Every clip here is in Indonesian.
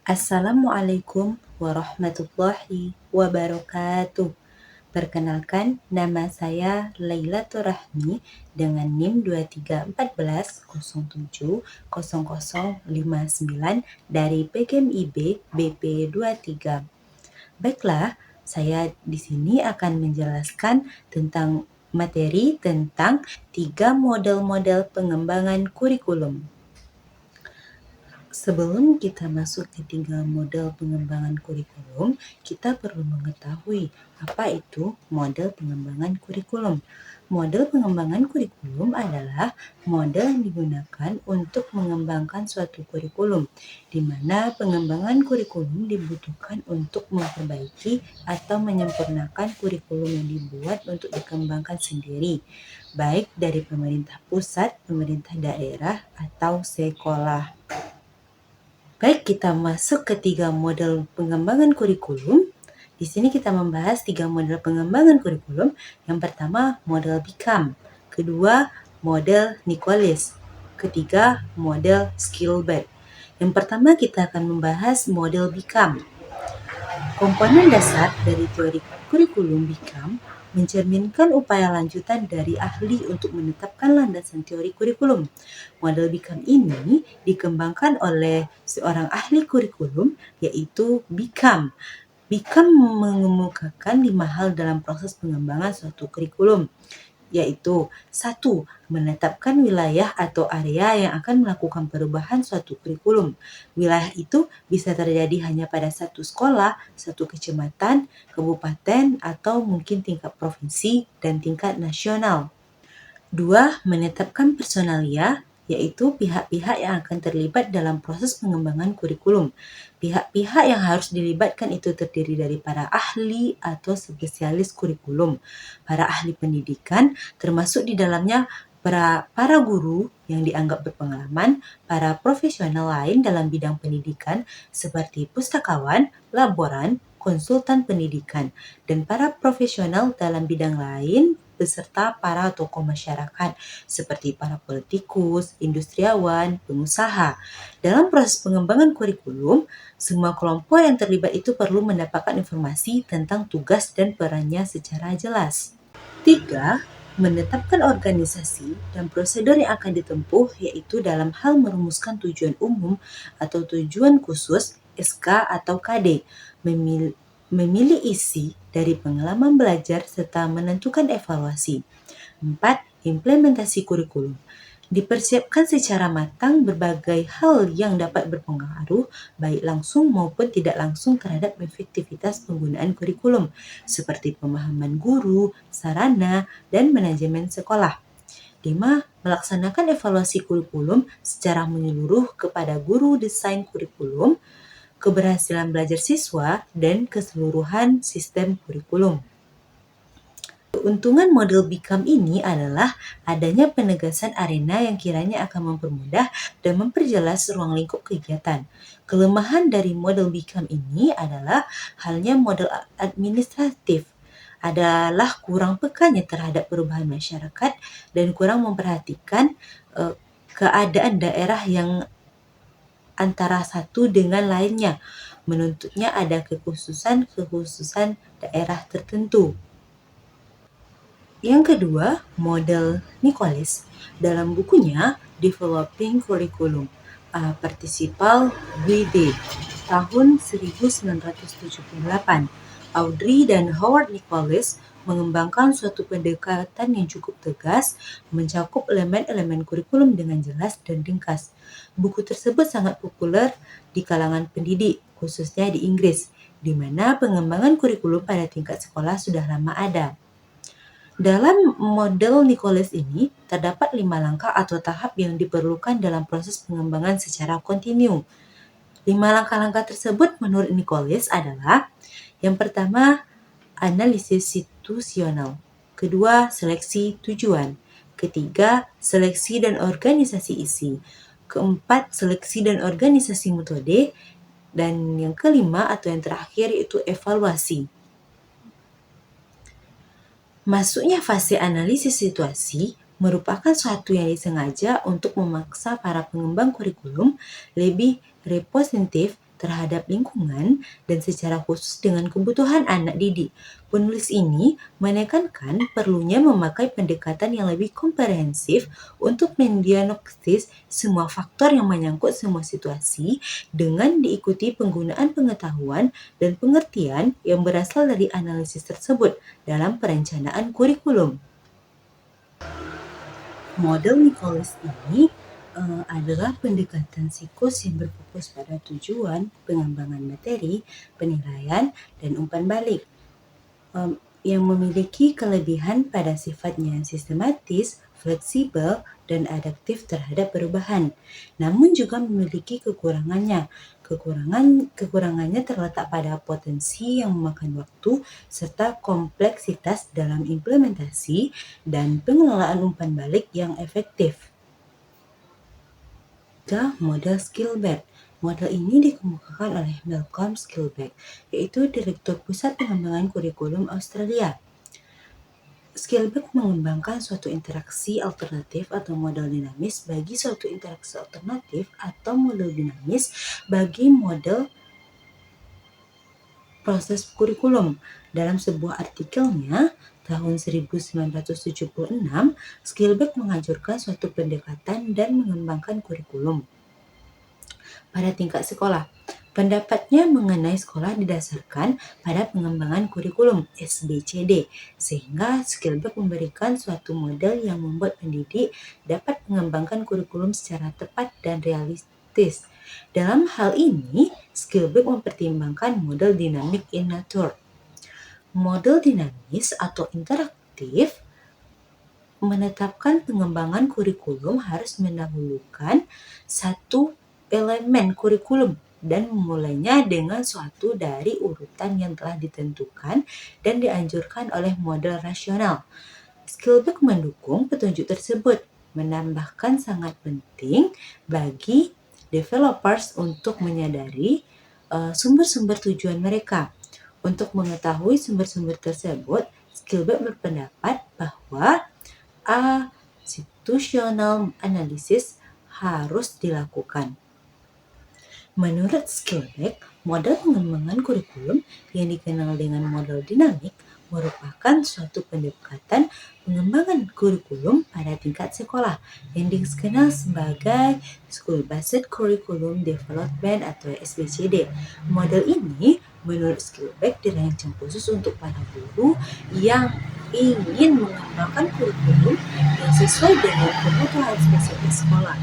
Assalamualaikum warahmatullahi wabarakatuh. Perkenalkan, nama saya Lailatul Rahmi dengan NIM 2314070059 dari PGMIB BP23. Baiklah, saya di sini akan menjelaskan tentang materi tentang 3 model-model pengembangan kurikulum. Sebelum kita masuk ke 3 model pengembangan kurikulum, kita perlu mengetahui apa itu model pengembangan kurikulum. Model pengembangan kurikulum adalah model yang digunakan untuk mengembangkan suatu kurikulum, di mana pengembangan kurikulum dibutuhkan untuk memperbaiki atau menyempurnakan kurikulum yang dibuat untuk dikembangkan sendiri, baik dari pemerintah pusat, pemerintah daerah, atau sekolah. Baik, kita masuk ke 3 model pengembangan kurikulum. Di sini kita membahas 3 model pengembangan kurikulum. Yang pertama, model BICAM. Kedua, model Nicholas. Ketiga, model Skillbat. Yang pertama kita akan membahas model BICAM. Komponen dasar dari teori kurikulum BICAM mencerminkan upaya lanjutan dari ahli untuk menetapkan landasan teori kurikulum. Model BICAM ini dikembangkan oleh seorang ahli kurikulum, yaitu BICAM. BICAM mengemukakan 5 hal dalam proses pengembangan suatu kurikulum, yaitu 1. Menetapkan wilayah atau area yang akan melakukan perubahan suatu kurikulum. Wilayah itu bisa terjadi hanya pada satu sekolah, satu kecamatan, kabupaten, atau mungkin tingkat provinsi dan tingkat nasional. 2. Menetapkan personalia, yaitu pihak-pihak yang akan terlibat dalam proses pengembangan kurikulum. Pihak-pihak yang harus dilibatkan itu terdiri dari para ahli atau spesialis kurikulum, para ahli pendidikan, termasuk di dalamnya para guru yang dianggap berpengalaman, para profesional lain dalam bidang pendidikan seperti pustakawan, laboran, konsultan pendidikan, dan para profesional dalam bidang lain beserta para tokoh masyarakat seperti para politikus, industriawan, pengusaha. Dalam proses pengembangan kurikulum, semua kelompok yang terlibat itu perlu mendapatkan informasi tentang tugas dan perannya secara jelas. 3. Menetapkan organisasi dan prosedur yang akan ditempuh, yaitu dalam hal merumuskan tujuan umum atau tujuan khusus SK atau KD, memilih isi dari pengalaman belajar serta menentukan evaluasi. 4. Implementasi kurikulum. Dipersiapkan secara matang berbagai hal yang dapat berpengaruh baik langsung maupun tidak langsung terhadap efektivitas penggunaan kurikulum, seperti pemahaman guru, sarana, dan manajemen sekolah. 5. Melaksanakan evaluasi kurikulum secara menyeluruh kepada guru desain kurikulum, keberhasilan belajar siswa, dan keseluruhan sistem kurikulum. Keuntungan model BICAM ini adalah adanya penegasan arena yang kiranya akan mempermudah dan memperjelas ruang lingkup kegiatan. Kelemahan dari model BICAM ini adalah halnya model administratif, adalah kurang pekanya terhadap perubahan masyarakat dan kurang memperhatikan keadaan daerah yang antara satu dengan lainnya, menuntutnya ada kekhususan daerah tertentu. Yang kedua, model Nicholas. Dalam bukunya Developing Curriculum, Participal WD, tahun 1978, Audrey dan Howard Nicholas mengembangkan suatu pendekatan yang cukup tegas, mencakup elemen-elemen kurikulum dengan jelas dan ringkas. Buku tersebut sangat populer di kalangan pendidik, khususnya di Inggris, di mana pengembangan kurikulum pada tingkat sekolah sudah lama ada. Dalam model Nicholas ini, terdapat 5 langkah atau tahap yang diperlukan dalam proses pengembangan secara kontinu. 5 langkah-langkah tersebut menurut Nicholas adalah: yang pertama, analisis situasional. Kedua, seleksi tujuan. Ketiga, seleksi dan organisasi isi. Keempat, seleksi dan organisasi metode. Dan yang kelima atau yang terakhir yaitu evaluasi. Masuknya fase analisis situasi merupakan suatu yang disengaja untuk memaksa para pengembang kurikulum lebih representatif terhadap lingkungan, dan secara khusus dengan kebutuhan anak didik. Penulis ini menekankan perlunya memakai pendekatan yang lebih komprehensif untuk mendiagnosis semua faktor yang menyangkut semua situasi dengan diikuti penggunaan pengetahuan dan pengertian yang berasal dari analisis tersebut dalam perencanaan kurikulum. Model Nicholas ini adalah pendekatan siklus yang berfokus pada tujuan, pengembangan materi, penilaian, dan umpan balik. Yang memiliki kelebihan pada sifatnya sistematis, fleksibel, dan adaptif terhadap perubahan. Namun juga memiliki kekurangannya. Kekurangannya terletak pada potensi yang memakan waktu serta kompleksitas dalam implementasi dan pengelolaan umpan balik yang efektif. Model Skillback. Model ini dikemukakan oleh Malcolm Skillback, yaitu Direktur Pusat Pengembangan Kurikulum Australia. Skillback mengembangkan suatu interaksi alternatif atau model dinamis bagi suatu interaksi alternatif atau model dinamis bagi model proses kurikulum. Dalam sebuah artikelnya, tahun 1976, Skillback menganjurkan suatu pendekatan dan mengembangkan kurikulum pada tingkat sekolah. Pendapatnya mengenai sekolah didasarkan pada pengembangan kurikulum (SBCD), sehingga Skillback memberikan suatu model yang membuat pendidik dapat mengembangkan kurikulum secara tepat dan realistis. Dalam hal ini, Skillback mempertimbangkan model dynamic in nature. Model dinamis atau interaktif menetapkan pengembangan kurikulum harus mendahulukan satu elemen kurikulum dan memulainya dengan suatu dari urutan yang telah ditentukan dan dianjurkan oleh model rasional. Skillback mendukung petunjuk tersebut, menambahkan sangat penting bagi developers untuk menyadari sumber-sumber tujuan mereka. Untuk mengetahui sumber-sumber tersebut, Skillback berpendapat bahwa situational analysis harus dilakukan. Menurut Skillback, model pengembangan kurikulum yang dikenal dengan model dinamik merupakan suatu pendekatan pengembangan kurikulum pada tingkat sekolah yang dikenal sebagai School Based Curriculum Development atau SBCD. Model ini menurut Skillback dirancang khusus untuk para guru yang ingin mengembangkan kurikulum yang sesuai dengan kebutuhan spesifik sekolah.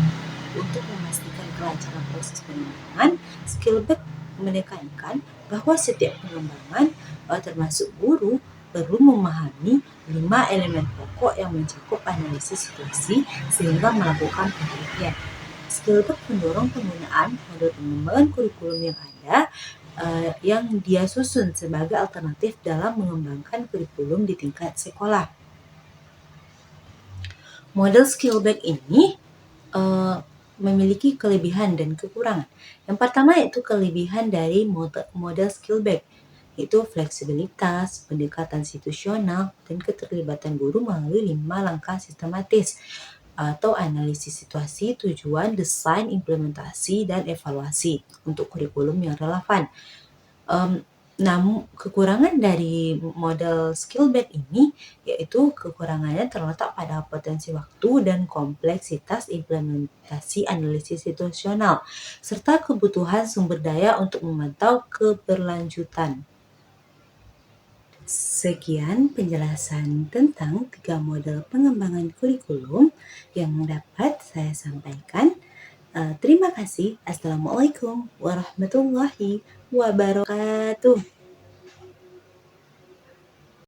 Untuk memastikan kelancaran proses pengembangan, Skillback menekankan bahwa setiap pengembangan, termasuk guru, perlu memahami 5 elemen pokok yang mencakup analisis situasi sehingga melakukan penelitian. Skillback mendorong penggunaan model pengembangan kurikulum yang ada yang dia susun sebagai alternatif dalam mengembangkan kurikulum di tingkat sekolah. Model Skillback ini memiliki kelebihan dan kekurangan. Yang pertama yaitu kelebihan dari model Skillback, yaitu fleksibilitas, pendekatan situasional, dan keterlibatan guru melalui 5 langkah sistematis atau analisis situasi, tujuan, desain, implementasi, dan evaluasi untuk kurikulum yang relevan. Namun kekurangan dari model Skillback ini yaitu kekurangannya terletak pada potensi waktu dan kompleksitas implementasi analisis situasional serta kebutuhan sumber daya untuk memantau keberlanjutan. Sekian penjelasan tentang 3 model pengembangan kurikulum yang dapat saya sampaikan. Terima kasih. Assalamualaikum warahmatullahi wabarakatuh.